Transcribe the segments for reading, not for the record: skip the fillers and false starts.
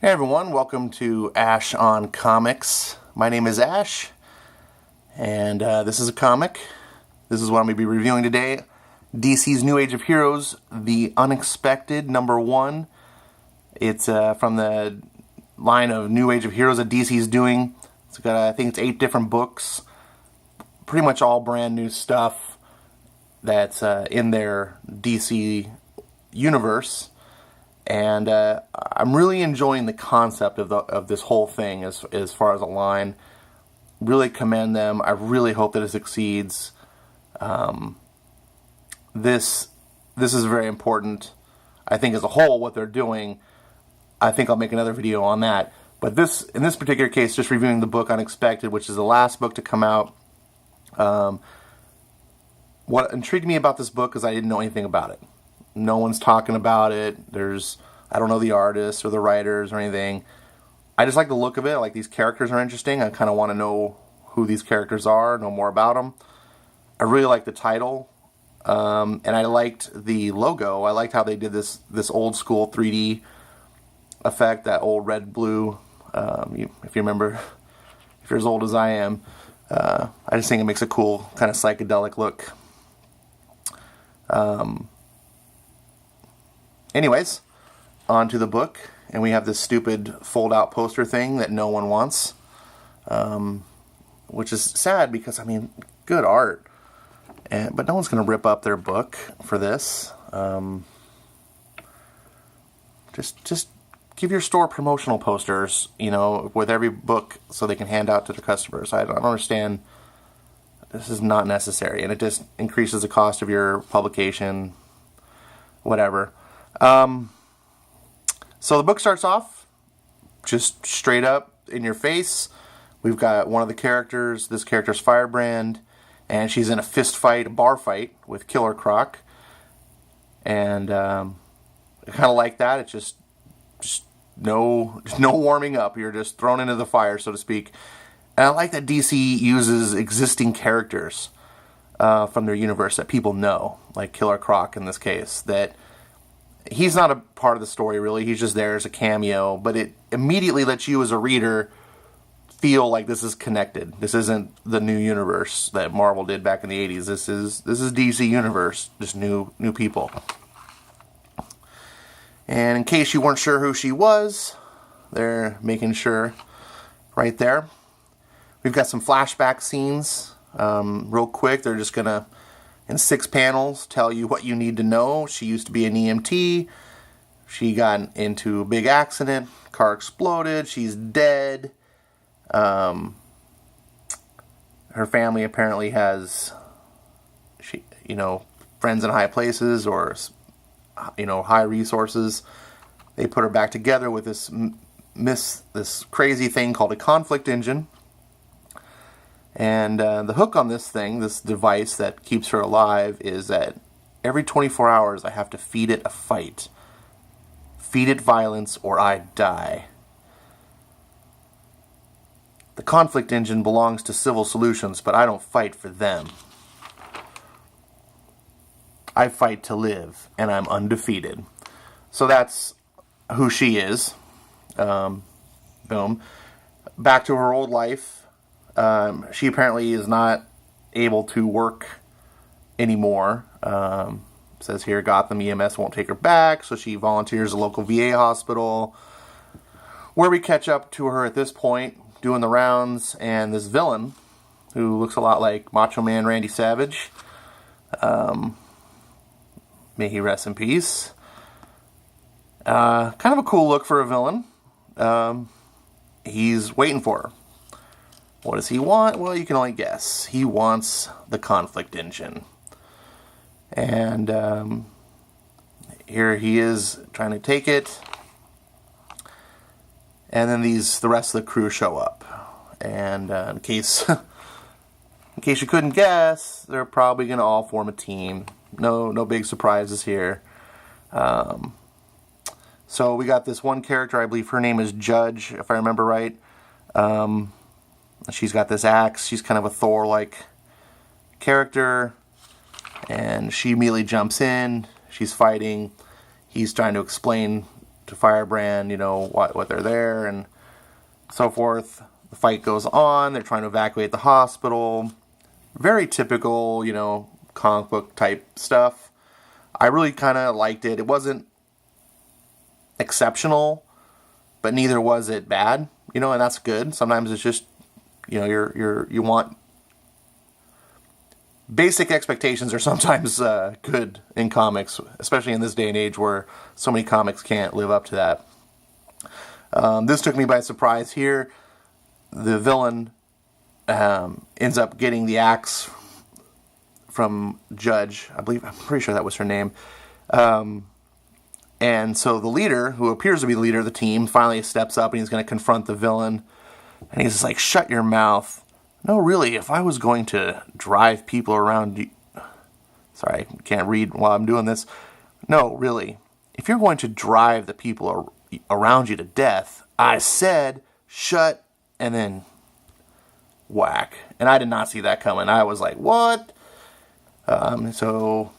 Hey everyone, welcome to Ash on Comics. My name is Ash, and this is a comic. This is what I'm going to be reviewing today. DC's New Age of Heroes, The Unexpected, #1. It's from the line of New Age of Heroes that DC's doing. It's got, I think it's 8 different books. Pretty much all brand new stuff that's in their DC universe. And I'm really enjoying the concept of this whole thing as far as a line. Really commend them. I really hope that it succeeds. This is very important. I think as a whole, what they're doing. I think I'll make another video on that. But in this particular case, just reviewing the book Unexpected, which is the last book to come out. What intrigued me about this book is I didn't know anything about it. No one's talking about it. I don't know the artists or the writers or anything. I just like the look of it. I like these characters are interesting. I kind of want to know who these characters are, know more about them. I really like the title. And I liked the logo. I liked how they did this old school 3D effect, that old red-blue. If you remember, if you're as old as I am, I just think it makes a cool kind of psychedelic look. Anyways, on to the book, and we have this stupid fold-out poster thing that no one wants, which is sad because, I mean, good art, but no one's going to rip up their book for this. Just give your store promotional posters, with every book so they can hand out to the customers. I don't understand. This is not necessary, and it just increases the cost of your publication, whatever. So the book starts off just straight up in your face. We've got one of the characters. This character's Firebrand, and she's in a fist fight, a bar fight with Killer Croc. And I kind of like that. It's just no warming up. You're just thrown into the fire, so to speak. And I like that DC uses existing characters from their universe that people know, like Killer Croc in this case, that he's not a part of the story, really. He's just there as a cameo, but it immediately lets you as a reader feel like this is connected. This isn't the new universe that Marvel did back in the 80s. This is DC Universe, just new people. And in case you weren't sure who she was, they're making sure right there. We've got some flashback scenes, real quick. They're just going to, in 6 panels, tell you what you need to know. She used to be an EMT. She got into a big accident. Car exploded. She's dead. Her family apparently has, friends in high places or, high resources. They put her back together with this crazy thing called a conflict engine. And the hook on this thing, this device that keeps her alive, is that every 24 hours I have to feed it a fight. Feed it violence or I die. The conflict engine belongs to Civil Solutions, but I don't fight for them. I fight to live, and I'm undefeated. So that's who she is. Boom. Back to her old life. She apparently is not able to work anymore. Says here Gotham EMS won't take her back, so she volunteers at a local VA hospital, where we catch up to her at this point, doing the rounds, and this villain, who looks a lot like Macho Man Randy Savage. May he rest in peace. Kind of a cool look for a villain. He's waiting for her. What does he want? Well, you can only guess. He wants the conflict engine. And here he is trying to take it. And then the rest of the crew show up. And in case you couldn't guess, they're probably going to all form a team. No big surprises here. So we got this one character, I believe her name is Judge, if I remember right. She's got this axe. She's kind of a Thor-like character. And she immediately jumps in. She's fighting. He's trying to explain to Firebrand, you know, what they're there and so forth. The fight goes on. They're trying to evacuate the hospital. Very typical, you know, comic book type stuff. I really kind of liked it. It wasn't exceptional, but neither was it bad, you know, and that's good. Sometimes it's just, you know, you want basic expectations are sometimes good in comics, especially in this day and age where so many comics can't live up to that. This took me by surprise here. The villain ends up getting the axe from Judge. I'm pretty sure that was her name. And so the leader, who appears to be the leader of the team, finally steps up and he's going to confront the villain. And he's just like, shut your mouth. No, really, if I was going to drive people around you... Sorry, I can't read while I'm doing this. No, really, if you're going to drive the people around you to death, I said, shut, and then whack. And I did not see that coming. I was like, what? So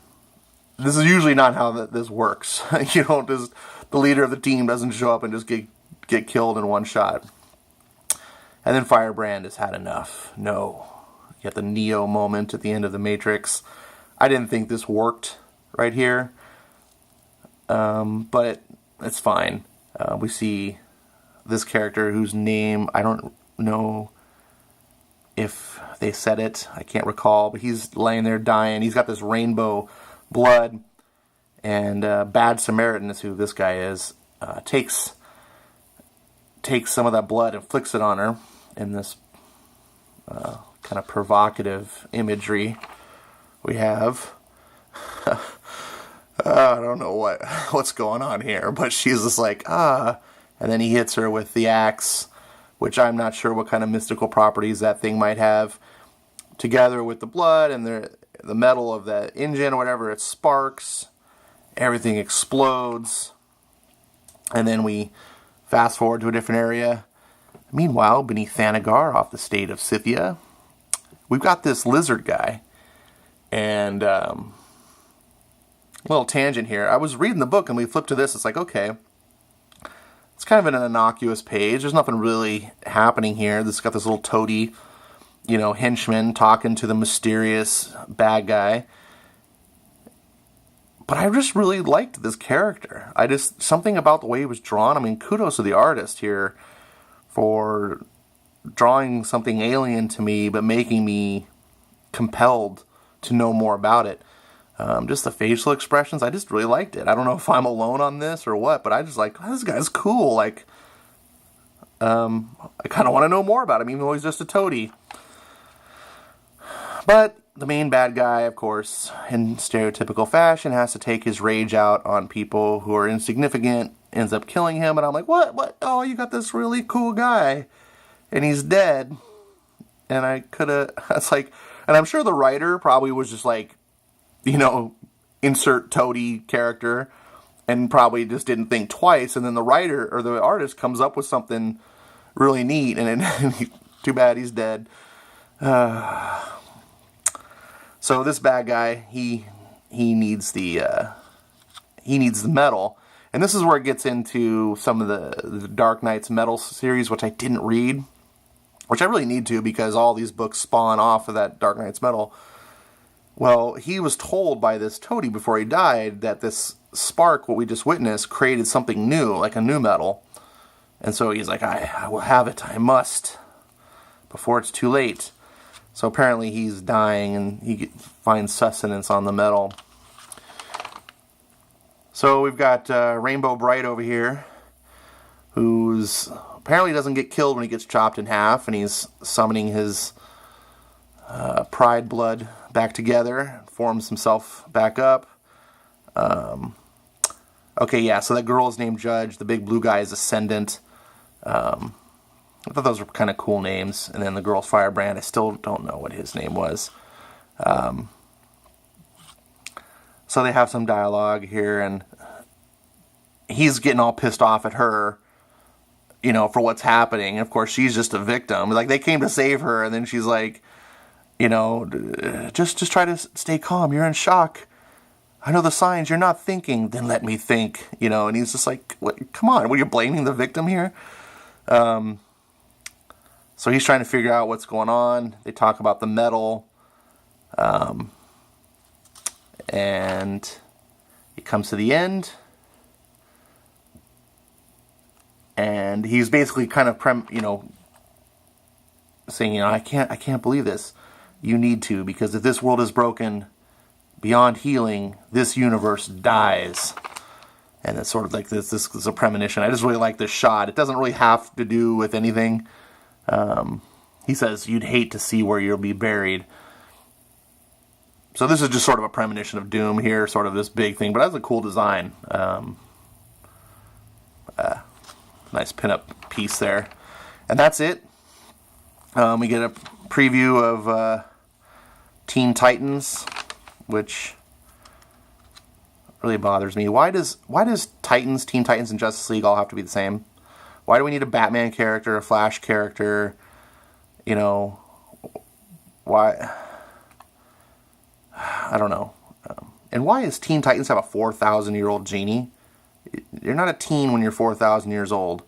this is usually not how this works. You don't just... The leader of the team doesn't show up and just get killed in one shot. And then Firebrand has had enough. No. You got the Neo moment at the end of The Matrix. I didn't think this worked right here. But it's fine. We see this character whose name, I don't know if they said it. I can't recall. But he's laying there dying. He's got this rainbow blood. And Bad Samaritan is who this guy is. Takes some of that blood and flicks it on her in this kind of provocative imagery we have. I don't know what's going on here, but she's just like, and then he hits her with the axe, which I'm not sure what kind of mystical properties that thing might have. Together with the blood and the metal of the engine or whatever, it sparks, everything explodes, and then we fast forward to a different area. Meanwhile, beneath Thanagar, off the state of Scythia, we've got this lizard guy. And little tangent here. I was reading the book and we flipped to this. It's like, okay, it's kind of an innocuous page. There's nothing really happening here. This got this little toady, you know, henchman talking to the mysterious bad guy. But I just really liked this character. Something about the way he was drawn. I mean, kudos to the artist here for drawing something alien to me, but making me compelled to know more about it. Just the facial expressions, I just really liked it. I don't know if I'm alone on this or what, but I just like, oh, this guy's cool. Like, I kind of want to know more about him, even though he's just a toady. But the main bad guy, of course, in stereotypical fashion, has to take his rage out on people who are insignificant, ends up killing him, and I'm like, what? Oh, you got this really cool guy, and he's dead. And it's like, and I'm sure the writer probably was just like, you know, insert toady character, and probably just didn't think twice, and then the writer, or the artist, comes up with something really neat, and too bad he's dead. So this bad guy, he needs the metal, and this is where it gets into some of the Dark Knight's Metal series, which I didn't read, which I really need to because all these books spawn off of that Dark Knight's Metal. Well, he was told by this toady before he died that this spark, what we just witnessed, created something new, like a new metal, and so he's like, I will have it, I must, before it's too late. So apparently he's dying, and he finds sustenance on the metal. So we've got Rainbow Bright over here, who's apparently doesn't get killed when he gets chopped in half, and he's summoning his pride blood back together, forms himself back up. Okay, yeah, so that girl is named Judge. The big blue guy is Ascendant. I thought those were kind of cool names. And then the girl's Firebrand, I still don't know what his name was. So they have some dialogue here, and he's getting all pissed off at her, you know, for what's happening. Of course, she's just a victim. Like, they came to save her, and then she's like, you know, just try to stay calm. You're in shock. I know the signs, you're not thinking, then let me think, you know, and he's just like, what, come on, what, you're blaming the victim here? So he's trying to figure out what's going on. They talk about the metal, and it comes to the end, and he's basically kind of, saying, you know, I can't believe this. You need to, because if this world is broken beyond healing, this universe dies. And it's sort of like this is a premonition. I just really like this shot. It doesn't really have to do with anything. He says, you'd hate to see where you'll be buried. So this is just sort of a premonition of doom here, sort of this big thing. But that's a cool design. Nice pinup piece there. And that's it. We get a preview of Teen Titans, which really bothers me. Why does Teen Titans, and Justice League all have to be the same? Why do we need a Batman character, a Flash character? You know, why? I don't know. And why does Teen Titans have a 4,000-year-old genie? You're not a teen when you're 4,000 years old.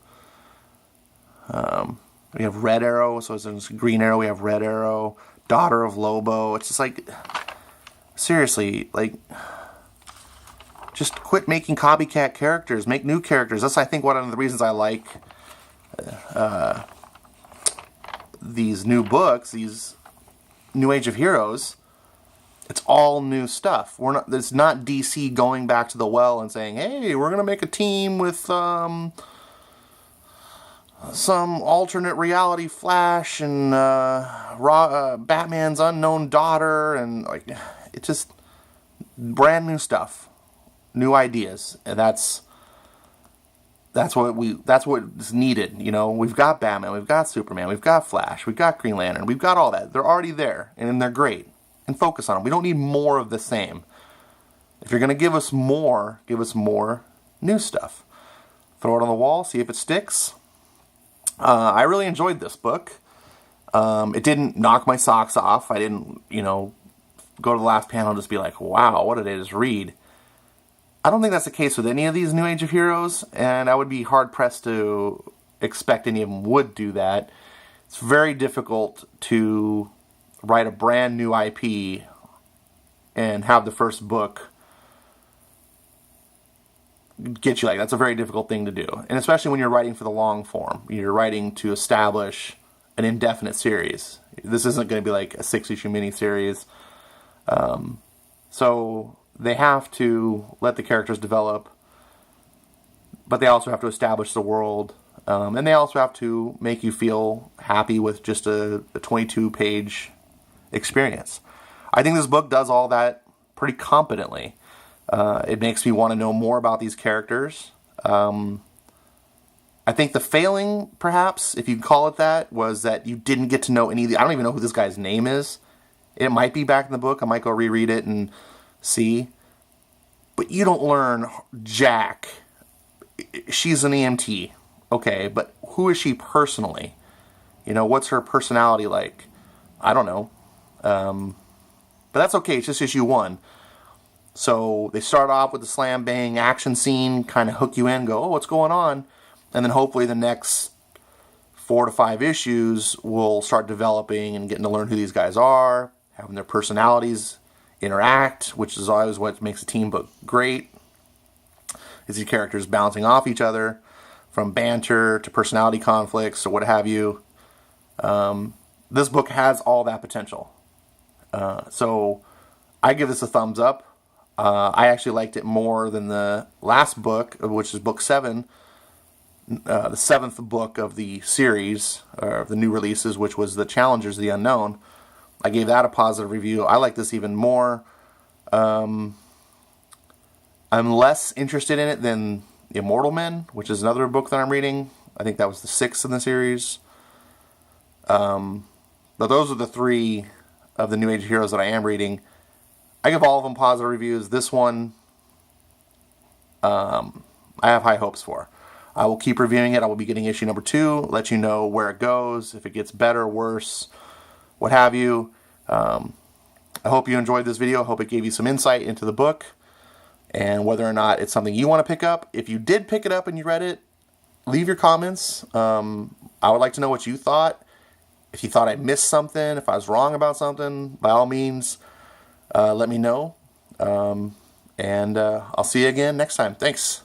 We have Red Arrow, so it's Green Arrow. We have Red Arrow, daughter of Lobo. It's just like, seriously, like, just quit making copycat characters. Make new characters. That's, I think, one of the reasons I like these new books, these New Age of Heroes. It's all new stuff. It's not DC going back to the well and saying, hey, we're going to make a team with some alternate reality Flash and Batman's unknown daughter, and like, it's just brand new stuff, new ideas, and that's what's needed. You know, we've got Batman, we've got Superman, we've got Flash, we've got Green Lantern, we've got all that. They're already there, and they're great. And focus on them. We don't need more of the same. If you're going to give us more new stuff. Throw it on the wall, see if it sticks. I really enjoyed this book. It didn't knock my socks off. I didn't, go to the last panel and just be like, wow, what did I just read? I don't think that's the case with any of these New Age of Heroes, and I would be hard-pressed to expect any of them would do that. It's very difficult to write a brand new IP and have the first book get you like, that's a very difficult thing to do. And especially when you're writing for the long form. You're writing to establish an indefinite series. This isn't going to be like a 6-issue miniseries. So they have to let the characters develop, but they also have to establish the world. And they also have to make you feel happy with just a 22-page experience. I think this book does all that pretty competently. It makes me want to know more about these characters. I think the failing, perhaps, if you can call it that, was that you didn't get to know I don't even know who this guy's name is. It might be back in the book. I might go reread it and see. But you don't learn Jack. She's an EMT. Okay, but who is she personally? What's her personality like? I don't know. But that's okay, it's just issue 1. So they start off with the slam bang action scene, kind of hook you in, go, oh, what's going on? And then hopefully the next 4 to 5 issues will start developing and getting to learn who these guys are, having their personalities interact, which is always what makes a team book great. Is these characters bouncing off each other, from banter to personality conflicts or what have you. This book has all that potential. So I give this a thumbs up. I actually liked it more than the last book, which is book 7, the 7th book of the series, or the new releases, which was The Challengers of the Unknown. I gave that a positive review. I like this even more. I'm less interested in it than Immortal Men, which is another book that I'm reading. I think that was the 6th in the series. But those are the 3 of the New Age Heroes that I am reading. I give all of them positive reviews. This one, I have high hopes for. I will keep reviewing it. I will be getting issue number 2, let you know where it goes, if it gets better, worse, what have you. I hope you enjoyed this video. I hope it gave you some insight into the book. and whether or not it's something you want to pick up. If you did pick it up and you read it, leave your comments. I would like to know what you thought. If you thought I missed something, if I was wrong about something, by all means, let me know. And I'll see you again next time. Thanks.